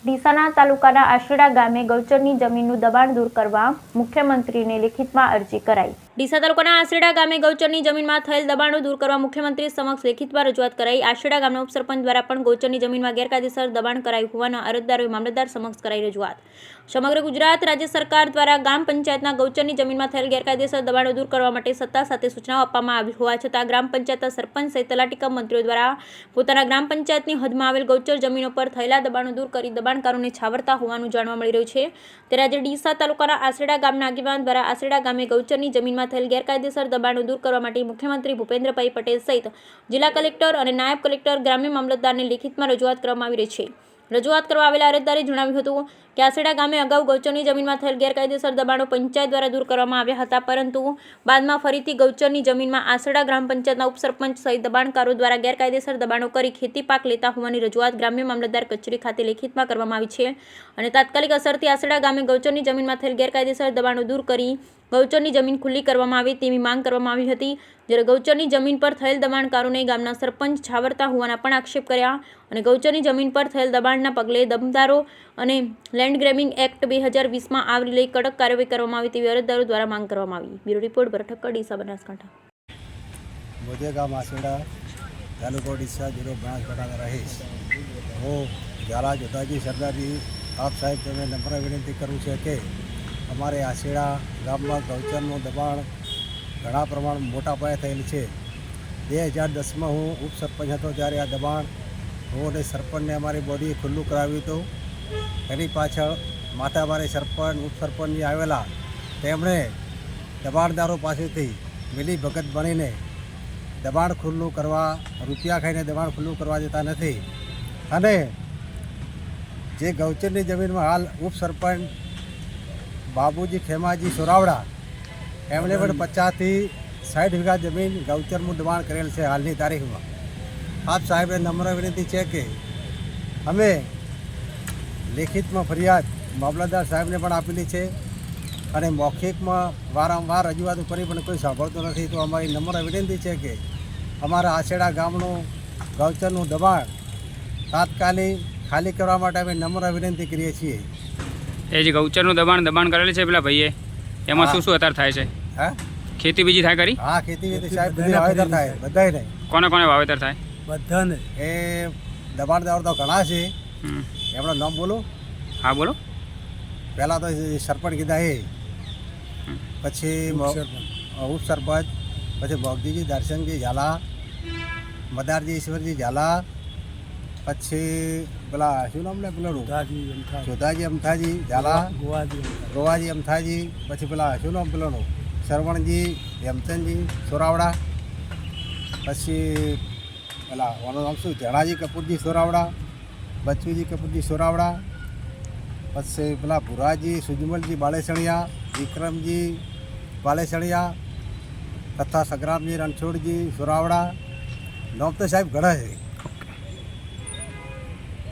ડીસાના તાલુકાના આશેડા ગામે ગૌચરની જમીનનું દબાણ દૂર કરવા મુખ્યમંત્રીને લેખિતમાં અરજી કરાઈ। ડીસા તાલુકાના આશેડા ગામે ગૌચરની જમીનમાં થયેલ દબાણો દૂર કરવા મુખ્યમંત્રી સમક્ષ લેખિતમાં રજૂઆત કરાઈ। આશેડા ગામના ઉપસરપંચ દ્વારા પણ ગૌચરની જમીનમાં ગેરકાયદેસર દબાણ કરાયું હોવાના અરજદારોએ મામલતદાર સમક્ષ કરાઈ રજૂઆત। સમગ્ર ગુજરાત રાજ્ય સરકાર દ્વારા ગ્રામ પંચાયતના ગૌચરની જમીનમાં થયેલ ગેરકાયદેસર દબાણો દૂર કરવા માટે સત્તા સાથે સૂચનાઓ આપવામાં આવી હોવા છતાં ગ્રામ પંચાયતના સરપંચ સહિત તલાટી કમ મંત્રીઓ દ્વારા પોતાના ગ્રામ પંચાયતની હદમાં આવેલ ગૌચર જમીનો પર થયેલા દબાણો દૂર કરી દબાણકારોને છાવરતા હોવાનું જાણવા મળી રહ્યું છે। ત્યારે આજે ડીસા તાલુકાના આશેડા ગામના આગેવાન દ્વારા આશેડા ગામે ગૌચરની જમીનમાં થયેલ ગેરકાયદેસર દબાણો દૂર કરવા માટે મુખ્યમંત્રી ભૂપેન્દ્રભાઈ પટેલ સહિત જિલ્લા કલેક્ટર અને નાયબ કલેક્ટર ગ્રામ્ય મામલતદારને લેખિતમાં રજૂઆત કરવામાં આવી રહી છે। રજૂઆત કરવા આવેલા અરજદારે જણાવ્યું હતું કે આશેડા ગામે અગાઉ ગૌચરની જમીનમાં થયેલ ગેરકાયદેસર દબાણો પંચાયત દ્વારા દૂર કરવામાં આવ્યા હતા, પરંતુ બાદમાં ફરીથી ગૌચરની જમીનમાં આશેડા ગ્રામ પંચાયતના ઉપસરપંચ સહિત દબાણકારો દ્વારા ગેરકાયદેસર દબાણો કરી ખેતી પાક લેતા હોવાની રજૂઆત ગ્રામ્ય મામલતદાર કચેરી ખાતે લેખિતમાં કરવામાં આવી છે અને તાત્કાલિક અસરથી આશેડા ગામે ગૌચરની જમીનમાં થયેલ ગેરકાયદેસર દબાણો દૂર કરી ગૌચરની જમીન ખુલ્લી કરવામાં આવે તેવી માંગ કરવામાં આવી હતી। જ્યારે ગૌચરની જમીન પર થયેલ દબાણકારોને ગામના સરપંચ છાવરતા હોવાના પણ આક્ષેપ કર્યા અને ગૌચરની જમીન પર થયેલ દબાણના પગલે દમદારો અને લેન્ડ ગ્રેબિંગ એક્ટ 2020માં આવરી લઈ કડક કાર્યવાહી કરવામાં આવી તેવી અરજદારો દ્વારા માંગ કરવામાં આવી। બ્યુરો રિપોર્ટ ભરત ઠક્કર, ડીસા, બનાસકાંઠા। मुझे गाँव आशेड़ा तालुका ડીસા जिलो बनासकांठा का रहीश वो झाला जोताजी सरदार जी आप साहेब तमे नम्र विनंती करूँ छे कि અમારે આશેડા ગામમાં ગૌચરનું દબાણ ઘણા પ્રમાણમાં મોટા પાયે થયેલ છે। 2010માં હું ઉપસરપંચ હતો ત્યારે આ દબાણ હું અને સરપંચને અમારી બોડીએ ખુલ્લું કરાવ્યું હતું। એની પાછળ માથાભારે સરપંચ ઉપસરપંચની આવેલા તેમણે દબાણદારો પાસેથી મિલી ભગત બનીને દબાણ ખુલ્લું કરવા રૂપિયા ખાઈને દબાણ ખુલ્લું કરવા જતા નથી અને જે ગૌચરની જમીનમાં હાલ ઉપસરપંચ બાબુજી ખેમાજી સોરાવડા એમણે પણ 50 થી 60 વીઘા જમીન ગૌચરનું દબાણ કરેલ છે હાલની તારીખમાં। આપ સાહેબને નમ્ર વિનંતી છે કે અમે લેખિતમાં ફરિયાદ મામલતદાર સાહેબને પણ આપેલી છે અને મૌખિકમાં વારંવાર રજૂઆતો કરી પણ કોઈ સાંભળતું નથી। તો અમારી નમ્ર વિનંતી છે કે અમારા આશેડા ગામનું ગૌચરનું દબાણ તાત્કાલિક ખાલી કરવા માટે અમે નમ્ર વિનંતી કરીએ છીએ। એ જે ગૌચરનું દબાણ કરેલું છે પેલા ભાઈએ, એમાં શું શું અત્યારે થાય છે? હા, ખેતી બીજી થાય કરી? હા, ખેતી સાહેબ બધી વાવેતર થાય, બધાય નહીં। કોને કોને વાવેતર થાય? બધાને। એ દબાણદારો તો ઘણા છે, એમનું નામ બોલો? હા બોલો। પહેલાં તો સરપંચ કીધા એ, પછી ઉપસરપંચ, પછી મોગજીજી દર્શનજી ઝાલા, મદારજી ઈશ્વરજી ઝાલા, પછી પેલા શું નામ લે પેલું જોધાજી અમથાજી ઝાલા, ગોવાજી અમથાજી, પછી પેલા શું નામ પેલાનું સરવણજી હેમચંદજી સોરાવડા, પછી પેલા ઓનું નામ શું જણાજી કપૂરજી સોરાવડા, બચુજી કપૂરજી સોરાવડા, પછી પેલા ભુરાજી સુજમલજી બાલેસણિયા, વિક્રમજી બાલેસણિયા તથા સંગ્રામજી રણછોડજી સોરાવડા। નામ તો સાહેબ ઘણા છે।